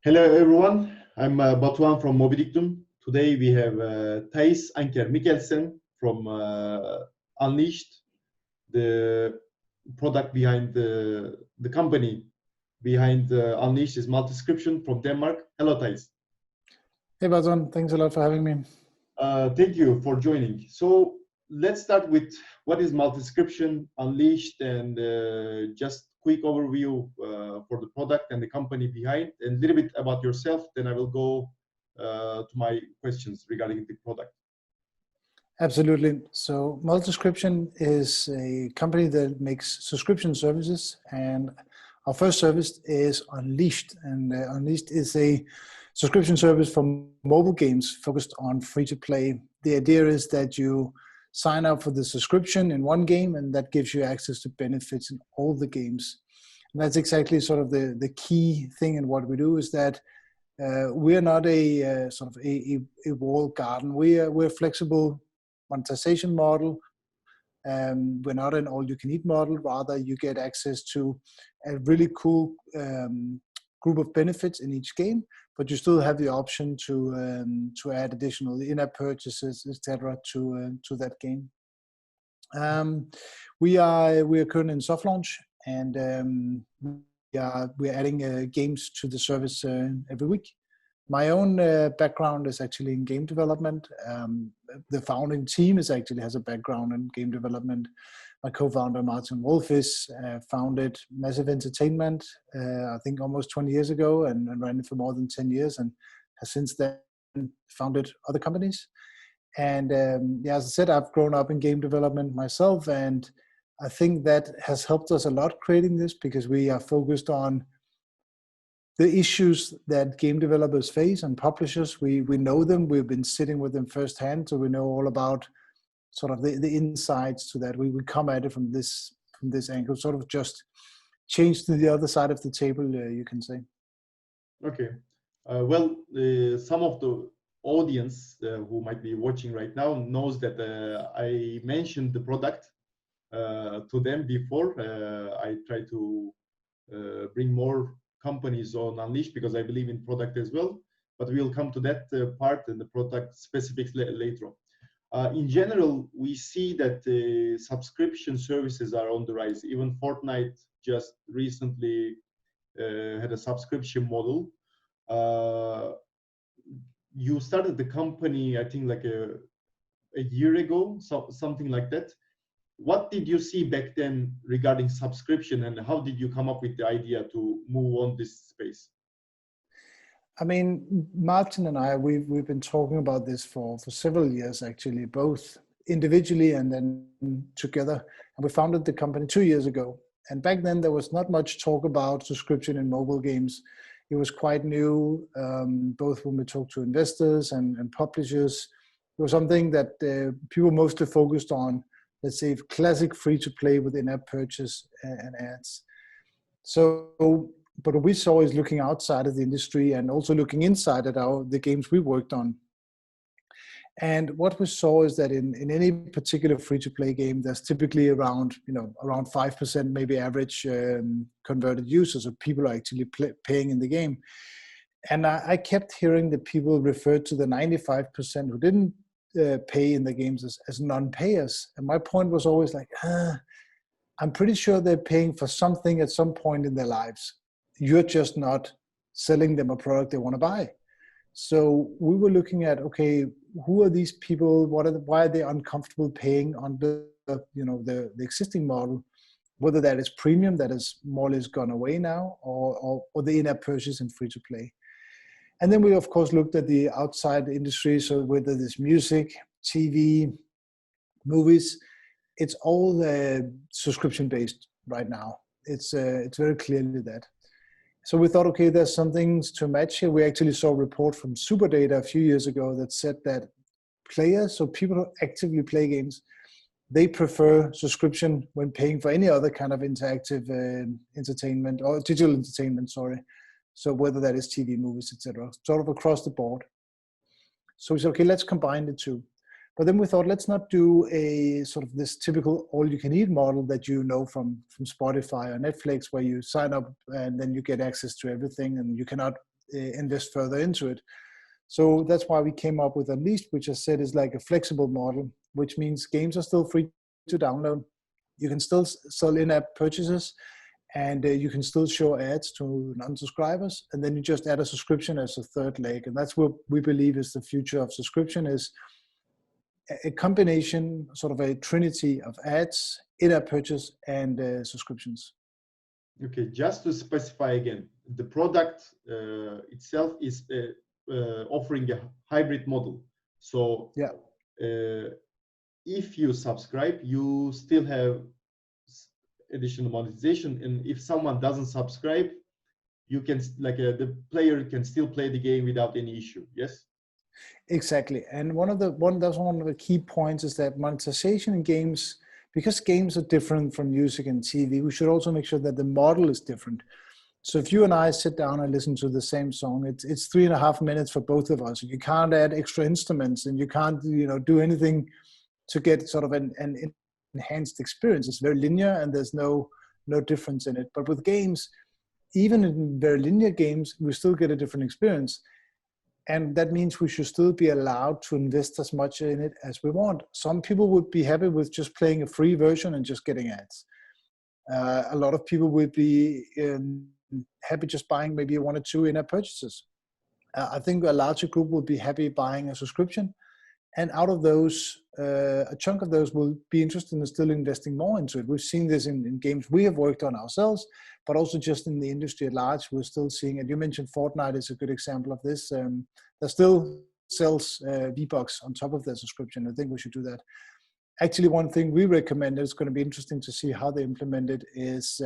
Hello everyone, I'm Batuhan from Mobidictum. Today we have Teis Anker Mikkelsen from Unleashed, the product behind the company behind Unleashed is Multiscription from Denmark. Hello Teis. Hey Batuhan, thanks a lot for having me. Thank you for joining. So let's start with what is Multiscription, Unleashed, and just quick overview for the product and the company behind, and a little bit about yourself. Then I will go to my questions regarding the product. Absolutely. So Multiscription is a company that makes subscription services, and our first service is Unleashed. And Unleashed is a subscription service for mobile games focused on free-to-play. The idea is that you sign up for the subscription in one game, and that gives you access to benefits in all the games. And that's exactly sort of the key thing in what we do, is that we're not a sort of a walled garden. We're a flexible monetization model. We're not an all-you-can-eat model. Rather, you get access to a really cool group of benefits in each game, but you still have the option to add additional in-app purchases, etc., to that game. We are currently in soft launch, and we're adding games to the service every week. My own background is actually in game development. The founding team has a background in game development. My co-founder Martin Wolfis founded Massive Entertainment, I think almost 20 years ago, and ran it for more than 10 years, and has since then founded other companies. And as I said, I've grown up in game development myself, and I think that has helped us a lot creating this, because we are focused on the issues that game developers face and publishers. We know them, we've been sitting with them firsthand, so we know all about sort of the insights to that. We come at it from this angle, sort of just change to the other side of the table, you can say. Okay. Some of the audience who might be watching right now knows that I mentioned the product to them before. I try to bring more companies on Unleashed because I believe in product as well, but we'll come to that part and the product specifics later on. In general, we see that subscription services are on the rise. Even Fortnite just recently had a subscription model. You started the company, I think, like a year ago, something like that. What did you see back then regarding subscription, and how did you come up with the idea to move on this space? I mean, Martin and I, we've been talking about this for several years, actually, both individually and then together. And we founded the company 2 years ago. And back then, there was not much talk about subscription in mobile games. It was quite new, both when we talked to investors and publishers. It was something that people mostly focused on, let's say, classic free-to-play with in-app purchase and ads. So, but what we saw is looking outside of the industry and also looking inside at the games we worked on. And what we saw is that in any particular free-to-play game, there's typically around 5% maybe average converted users, or people are actually paying in the game. And I kept hearing that people referred to the 95% who didn't pay in the games as non-payers. And my point was always like, I'm pretty sure they're paying for something at some point in their lives. You're just not selling them a product they want to buy. So we were looking at, okay, who are these people? Why are they uncomfortable paying on the existing model? Whether that is premium, that is more or less gone away now, or the in-app purchase and free to play. And then we of course looked at the outside industry. So whether it's music, TV, movies, it's all subscription based right now. It's very clearly that. So we thought, okay, there's some things to match here. We actually saw a report from Superdata a few years ago that said that players, so people who actively play games, they prefer subscription when paying for any other kind of interactive entertainment or digital entertainment, sorry. So whether that is TV, movies, etc., sort of across the board. So we said, okay, let's combine the two. But then we thought, let's not do a sort of this typical all-you-can-eat model that you know from Spotify or Netflix, where you sign up and then you get access to everything and you cannot invest further into it. So that's why we came up with Unleashed, which I said is like a flexible model, which means games are still free to download. You can still sell in-app purchases, and you can still show ads to non-subscribers, and then you just add a subscription as a third leg. And that's what we believe is the future of subscription, is a combination, sort of a trinity of ads, in-app purchase, and subscriptions. Okay, just to specify again, the product itself is offering a hybrid model. So yeah, if you subscribe, you still have additional monetization, and if someone doesn't subscribe, you can the player can still play the game without any issue. Yes, exactly. And one of the key points is that monetization in games, because games are different from music and TV, we should also make sure that the model is different. So if you and I sit down and listen to the same song, it's 3.5 minutes for both of us. You can't add extra instruments, and you can't do anything to get sort of an enhanced experience. It's very linear, and there's no difference in it. But with games, even in very linear games, we still get a different experience. And that means we should still be allowed to invest as much in it as we want. Some people would be happy with just playing a free version and just getting ads. A lot of people would be happy just buying maybe 1 or 2 in-app purchases. I think a larger group would be happy buying a subscription. And out of those, a chunk of those will be interested in still investing more into it. We've seen this in games we have worked on ourselves, but also just in the industry at large, we're still seeing it. You mentioned Fortnite is a good example of this. There still sells V-Bucks on top of their subscription. I think we should do that. Actually, one thing we recommend, it's going to be interesting to see how they implement it, is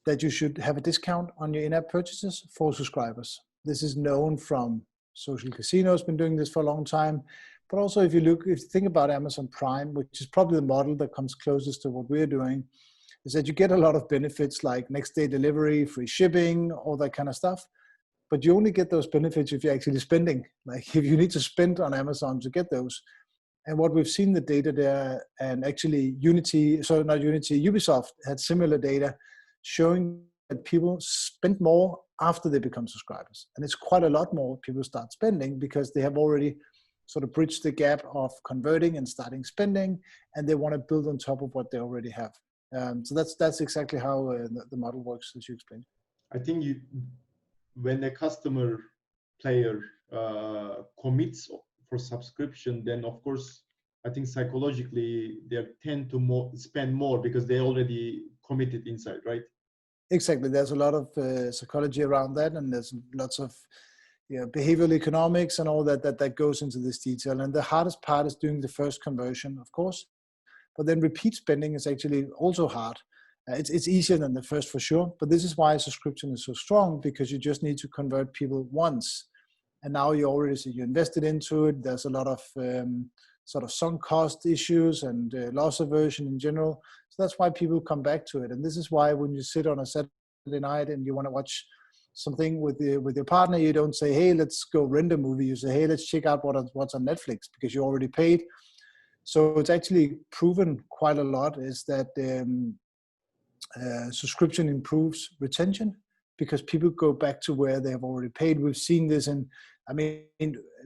that you should have a discount on your in-app purchases for subscribers. This is known from social casinos, been doing this for a long time. But also if you think about Amazon Prime, which is probably the model that comes closest to what we're doing, is that you get a lot of benefits like next day delivery, free shipping, all that kind of stuff. But you only get those benefits if you're actually spending. Like if you need to spend on Amazon to get those. And what we've seen the data there, and actually Ubisoft had similar data showing that people spend more after they become subscribers. And it's quite a lot more people start spending because they have already sort of bridged the gap of converting and starting spending, and they want to build on top of what they already have. So that's exactly how the model works, as you explained. I think when a customer player commits for subscription, then of course, I think psychologically they tend to spend more because they already committed inside, right? Exactly. There's a lot of psychology around that, and there's lots of behavioral economics and all that goes into this detail. And the hardest part is doing the first conversion, of course, but then repeat spending is actually also hard. It's easier than the first for sure, but this is why subscription is so strong, because you just need to convert people once, and now you invested into it. There's a lot of sort of sunk cost issues and loss aversion in general. So that's why people come back to it. And this is why when you sit on a Saturday night and you want to watch something with your partner, you don't say, hey, let's go rent a movie. You say, hey, let's check out what's on Netflix, because you already paid. So it's actually proven quite a lot is that subscription improves retention because people go back to where they have already paid. We've seen this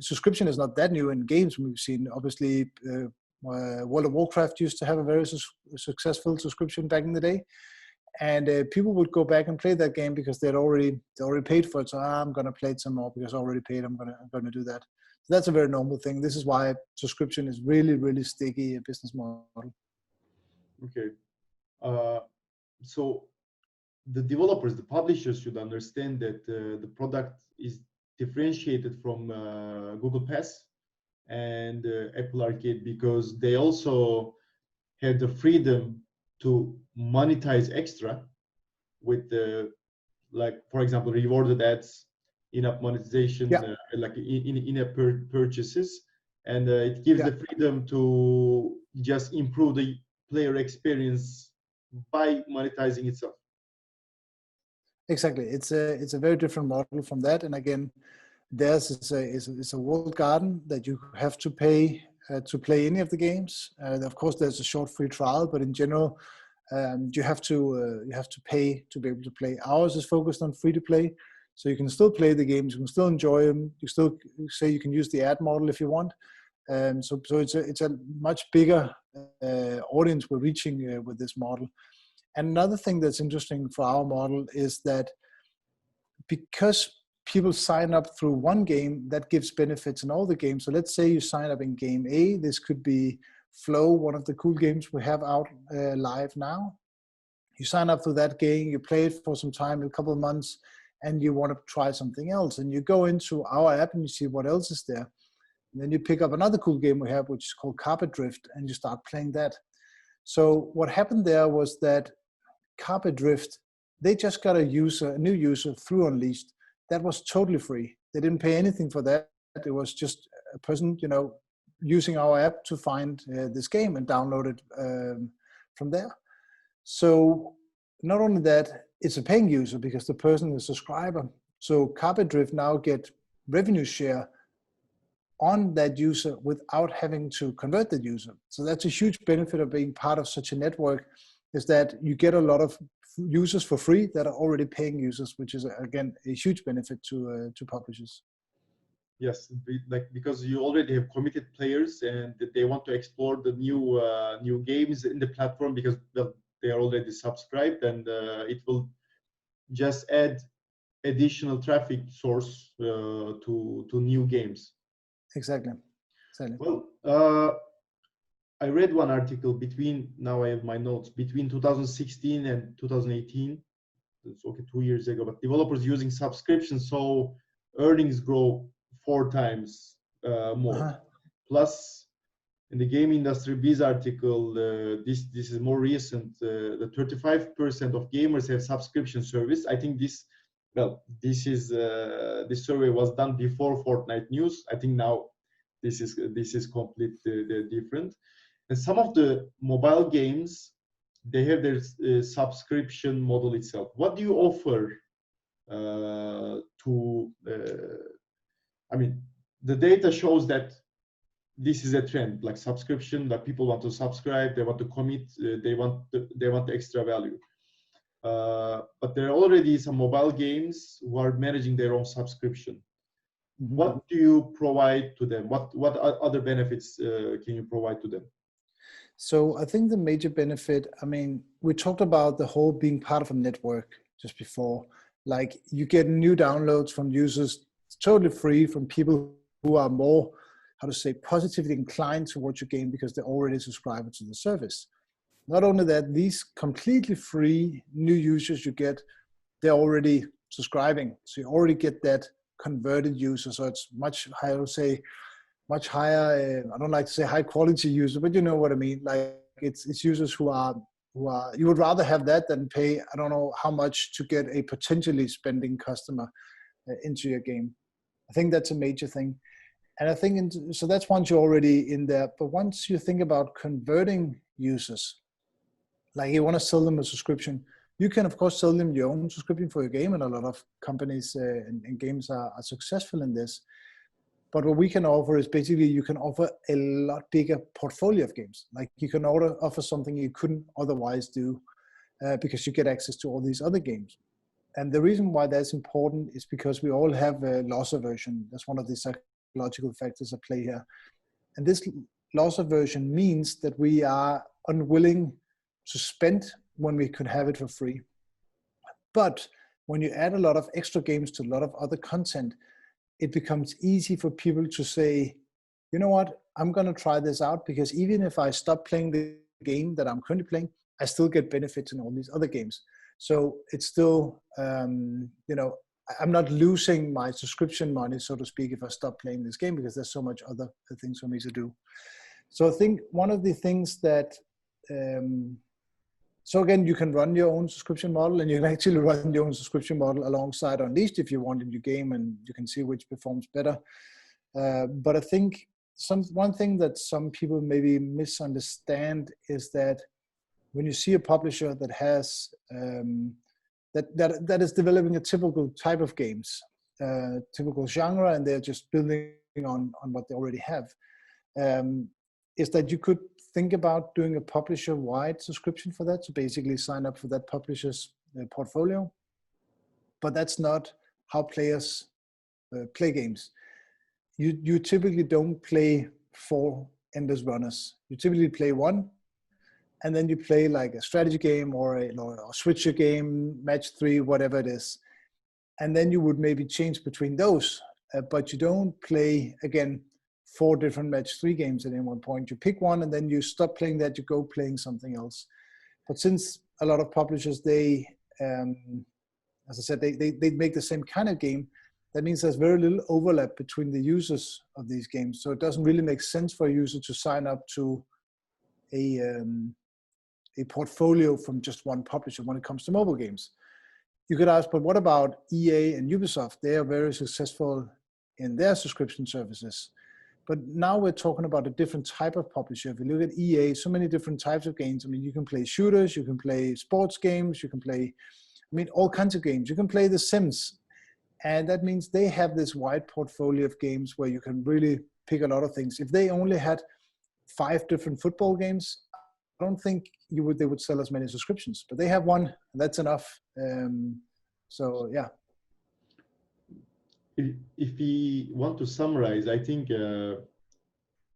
subscription is not that new in games. We've seen, obviously, World of Warcraft used to have a very successful subscription back in the day. And people would go back and play that game because they already paid for it. So I'm going to play it some more because I already paid. I'm going to do that. So that's a very normal thing. This is why subscription is really, really sticky business model. Okay. So the developers, the publishers should understand that the product is differentiated from Google Pass and Apple Arcade, because they also had the freedom to monetize extra with for example, rewarded ads, in-app monetization, like in-app purchases, and it gives the freedom to just improve the player experience by monetizing itself. Exactly, it's a very different model from that. And again, theirs is a walled garden that you have to pay to play any of the games. Of course, there's a short free trial, but in general, you have to pay to be able to play. Ours is focused on free to play, So you can still play the games, you can still enjoy them, you still say you can use the ad model if you want. So it's a much bigger audience we're reaching with this model. And another thing that's interesting for our model is that because people sign up through one game, that gives benefits in all the games. So let's say you sign up in game A. This could be Flow, one of the cool games we have out live now. You sign up through that game, you play it for some time, a couple of months, and you want to try something else. And you go into our app and you see what else is there. And then you pick up another cool game we have, which is called Carpet Drift, and you start playing that. So what happened there was that Carpet Drift, they just got a new user through Unleashed. That was totally free. They didn't pay anything for that. It was just a person, using our app to find this game and download it from there. So not only that, it's a paying user because the person is a subscriber. So Carpet Drift now get revenue share on that user without having to convert that user. So that's a huge benefit of being part of such a network, is that you get a lot of users for free that are already paying users, which is again a huge benefit to publishers. Yes, because you already have committed players and they want to explore the new games in the platform because they are already subscribed, and it will just add additional traffic source to new games. Exactly. Well, I read one article now I have my notes, between 2016 and 2018. It's okay, 2 years ago, but developers using subscriptions saw earnings grow 4 times more. Plus, in the game industry biz article, this is more recent, the 35% of gamers have subscription service. I think this survey was done before Fortnite news. I think now this is completely different. And some of the mobile games, they have their subscription model itself. What do you offer the data shows that this is a trend, like subscription, that people want to subscribe, they want to commit, they want the extra value. But there are already some mobile games who are managing their own subscription. Mm-hmm. What do you provide to them? What other benefits can you provide to them? So I think the major benefit, we talked about the whole being part of a network just before. Like, you get new downloads from users totally free from people who are more, positively inclined towards your game because they're already subscribed to the service. Not only that, these completely free new users you get, they're already subscribing. So you already get that converted user. So it's much higher, I don't like to say high quality user, but you know what I mean. Like, it's users who are, you would rather have that than pay, I don't know how much to get a potentially spending customer into your game. I think that's a major thing. And I think, so that's once you're already in there. But once you think about converting users, like you want to sell them a subscription, you can of course sell them your own subscription for your game, and a lot of companies and games are successful in this. But what we can offer is basically you can offer a lot bigger portfolio of games. Like, you can offer something you couldn't otherwise do because you get access to all these other games. And the reason why that's important is because we all have a loss aversion. That's one of the psychological factors at play here. And this loss aversion means that we are unwilling to spend when we could have it for free. But when you add a lot of extra games to a lot of other content, it becomes easy for people to say, you know what, I'm going to try this out, because even if I stop playing the game that I'm currently playing, I still get benefits in all these other games. So it's still, I'm not losing my subscription money, so to speak, if I stop playing this game, because there's so much other things for me to do. So I think one of the things that, so again, you can run your own subscription model, and you can actually run your own subscription model alongside Unleashed if you want in your game, and you can see which performs better. But I think one thing that some people maybe misunderstand is that when you see a publisher that has that is developing a typical type of games, typical genre, and they're just building on what they already have, is that you could think about doing a publisher-wide subscription for that. So basically sign up for that publisher's portfolio. But that's not how players play games. You typically don't play 4 endless runners. You typically play 1, and then you play like a strategy game or a switcher game, match 3, whatever it is. And then you would maybe change between those, but you don't play, again, 4 different match 3 games at any one point. You pick one and then you stop playing that, you go playing something else. But since a lot of publishers, they, as I said, they make the same kind of game, that means there's very little overlap between the users of these games. So it doesn't really make sense for a user to sign up to a portfolio from just one publisher when it comes to mobile games. You could ask, but what about EA and Ubisoft? They are very successful in their subscription services. But now we're talking about a different type of publisher. If you look at EA, so many different types of games. I mean, you can play shooters, you can play sports games, you can play, all kinds of games. You can play The Sims. And that means they have this wide portfolio of games where you can really pick a lot of things. If they only had 5 different football games, I don't think they would sell as many subscriptions. But they have 1, and that's enough. So yeah. If we want to summarize, I think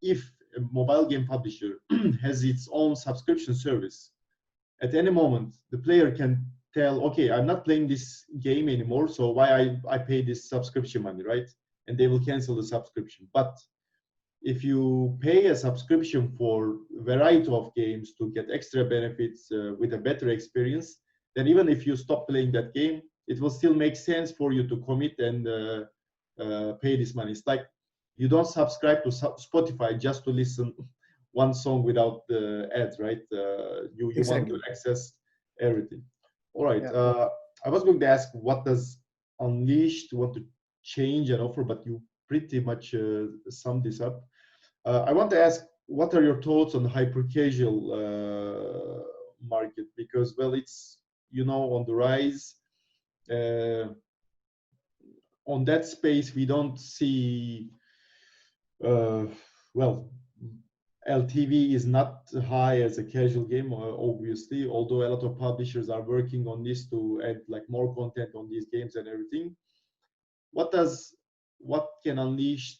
if a mobile game publisher has its own subscription service, at any moment the player can tell, okay, I'm not playing this game anymore, so why I pay this subscription money, right? And they will cancel the subscription. But if you pay a subscription for a variety of games to get extra benefits with a better experience, then even if you stop playing that game, it will still make sense for you to commit and pay this money. It's like you don't subscribe to Spotify just to listen one song without the ads, right? You Exactly. want to access everything. All right. Yeah. I was going to ask, what does Unleashed want to change and offer, but you pretty much summed this up. I want to ask, what are your thoughts on the hyper-casual market? Because, well, it's, on the rise. On that space, we don't see, well, LTV is not high as a casual game, obviously, although a lot of publishers are working on this to add like more content on these games and everything. What can Unleashed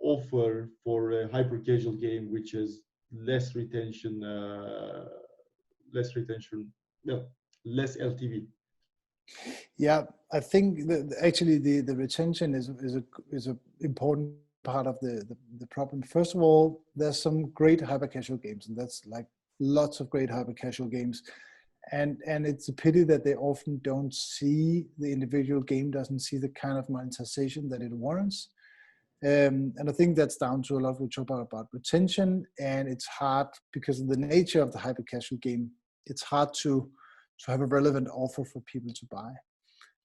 offer for a hyper casual game which has less retention, less LTV? Yeah, I think that actually the retention is a important part of the problem. First of all, there's some great hyper casual games, and that's like lots of great hyper casual games. And it's a pity that they often don't see, the individual game doesn't see the kind of monetization that it warrants. And I think that's down to a lot we talk about retention, and it's hard because of the nature of the hyper casual game. It's hard to have a relevant offer for people to buy.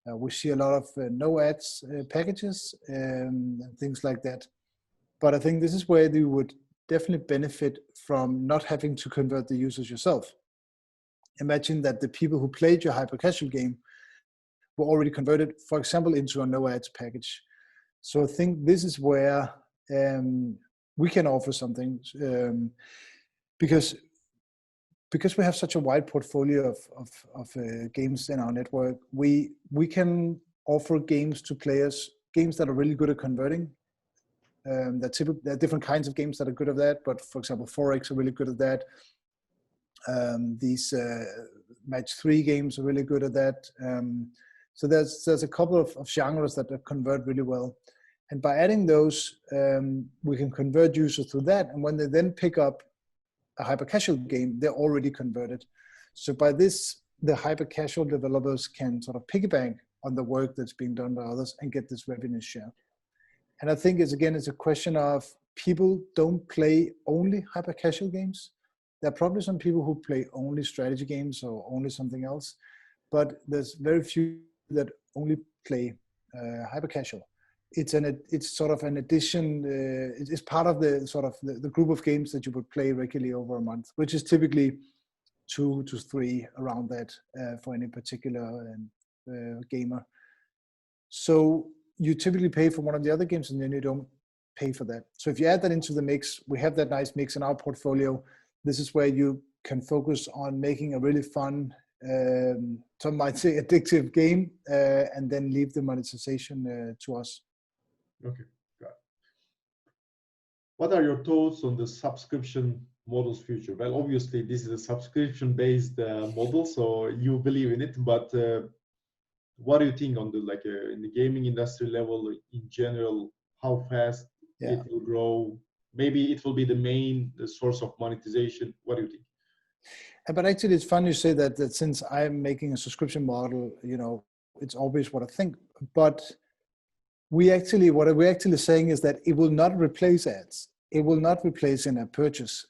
We see a lot of no ads packages and things like that. But I think this is where you would definitely benefit from not having to convert the users yourself. Imagine that the people who played your hyper casual game were already converted, for example, into a no ads package. So I think this is where we can offer something because we have such a wide portfolio of games in our network. We can offer games to players, games that are really good at converting. There are different kinds of games that are good at that, but for example, Forex are really good at that. These match 3 games are really good at that. So there's a couple of genres that convert really well. And by adding those, we can convert users through that. And when they then pick up a hyper casual game, they're already converted. So by this, the hyper casual developers can sort of piggyback on the work that's being done by others and get this revenue share. And I think it's a question of people don't play only hyper casual games. There are probably some people who play only strategy games or only something else, but there's very few that only play hyper casual. It's sort of an addition. It's part of the sort of the group of games that you would play regularly over a month, which is typically 2 to 3 around that for any particular gamer. So you typically pay for one of the other games, and then you don't pay for that. So if you add that into the mix, we have that nice mix in our portfolio. This is where you can focus on making a really fun some might say addictive game, and then leave the monetization to us. Okay, got it. What are your thoughts on the subscription model's future? Well, obviously this is a subscription-based model, so you believe in it. But what do you think on the in the gaming industry level in general? How fast it will grow? Maybe it will be the main source of monetization. What do you think? But actually, it's fun you say that since I'm making a subscription model, it's obvious what I think. But what we're actually saying is that it will not replace ads. It will not replace in-app purchase.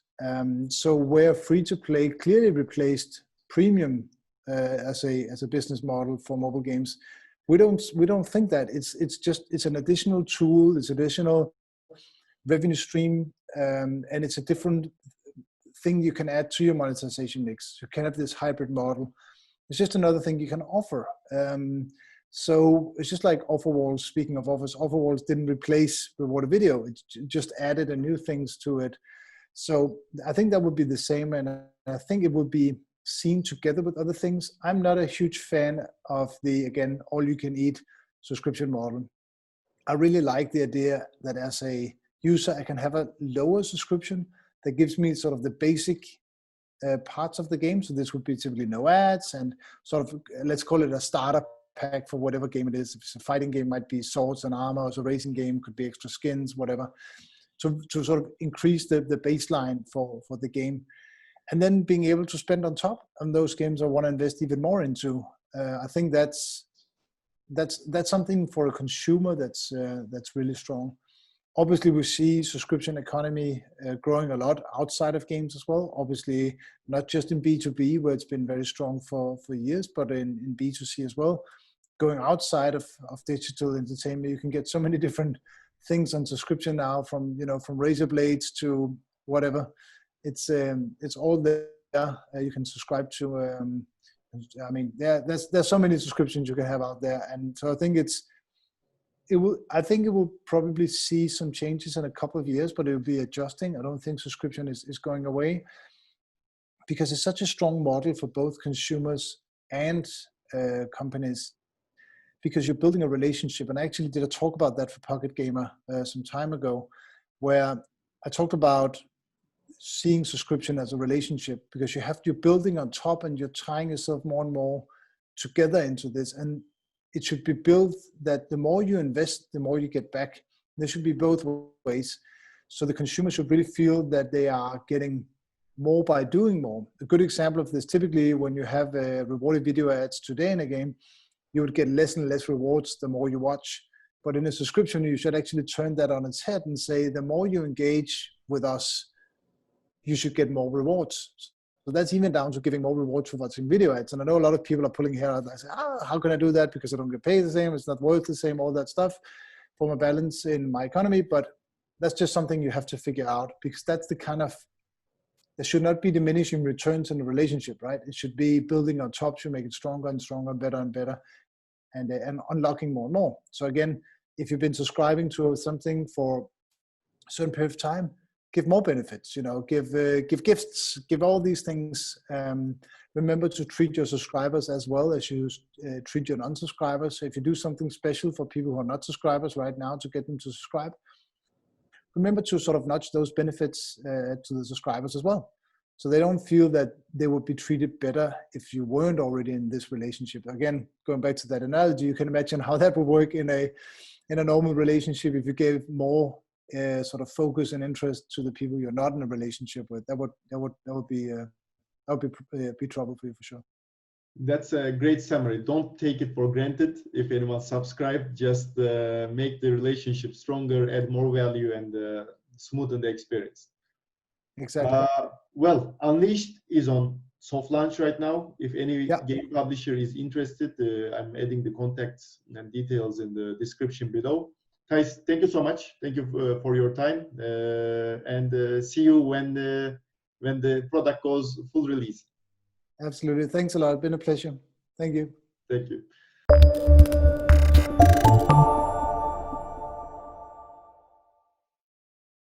So where free-to-play clearly replaced premium as a business model for mobile games, we don't think that it's an additional tool, it's additional revenue stream, and it's a different thing you can add to your monetization mix. You can have this hybrid model. It's just another thing you can offer. So it's just like offer walls. Speaking of offers, offer walls didn't replace rewarded video. It just added a new things to it. So I think that would be the same, and I think it would be seen together with other things. I'm not a huge fan of the, again, all-you-can-eat subscription model. I really like the idea that as a user, I can have a lower subscription that gives me sort of the basic parts of the game. So this would be typically no ads and sort of, let's call it a starter pack for whatever game it is. If it's a fighting game, might be swords and armor. Or it's a racing game, could be extra skins, whatever. To sort of increase the baseline for the game. And then being able to spend on top on those games I want to invest even more into. I think that's something for a consumer that's really strong. Obviously, we see subscription economy growing a lot outside of games as well. Obviously, not just in B2B, where it's been very strong for years, but in B2C as well. Going outside of digital entertainment, you can get so many different things on subscription now, from razor blades to whatever. It's all there. You can subscribe to. There's so many subscriptions you can have out there, and so I think it will probably see some changes in a couple of years, but it will be adjusting. I don't think subscription is going away, because it's such a strong model for both consumers and companies, because you're building a relationship. And I actually did a talk about that for Pocket Gamer some time ago, where I talked about seeing subscription as a relationship, because you're building on top and you're tying yourself more and more together into this. And it should be built that the more you invest, the more you get back. There should be both ways. So the consumer should really feel that they are getting more by doing more. A good example of this, typically when you have rewarded video ads today in a game, you would get less and less rewards the more you watch. But in a subscription, you should actually turn that on its head and say, the more you engage with us, you should get more rewards. So that's even down to giving more rewards for watching video ads. And I know a lot of people are pulling hair out. I say, how can I do that? Because I don't get paid the same. It's not worth the same, all that stuff for my balance in my economy. But that's just something you have to figure out, because that's the kind of, there should not be diminishing returns in the relationship, right? It should be building on top to make it stronger and stronger, better and better, and unlocking more and more. So again, if you've been subscribing to something for a certain period of time, give more benefits, give gifts, give all these things. Remember to treat your subscribers as well as you treat your non-subscribers. So if you do something special for people who are not subscribers right now to get them to subscribe, remember to sort of nudge those benefits to the subscribers as well. So they don't feel that they would be treated better if you weren't already in this relationship. Again, going back to that analogy, you can imagine how that would work in a normal relationship. If you gave more sort of focus and interest to the people you're not in a relationship with, that would be trouble for you for sure. That's a great summary. Don't take it for granted. If anyone subscribed, just make the relationship stronger, add more value, and smoothen the experience. Exactly. Well, Unleashed is on soft launch right now. If any game publisher is interested, I'm adding the contacts and details in the description below. Teis, thank you so much. Thank you for your time, and see you when the product goes full release. Absolutely. Thanks a lot. It's been a pleasure. Thank you. Thank you.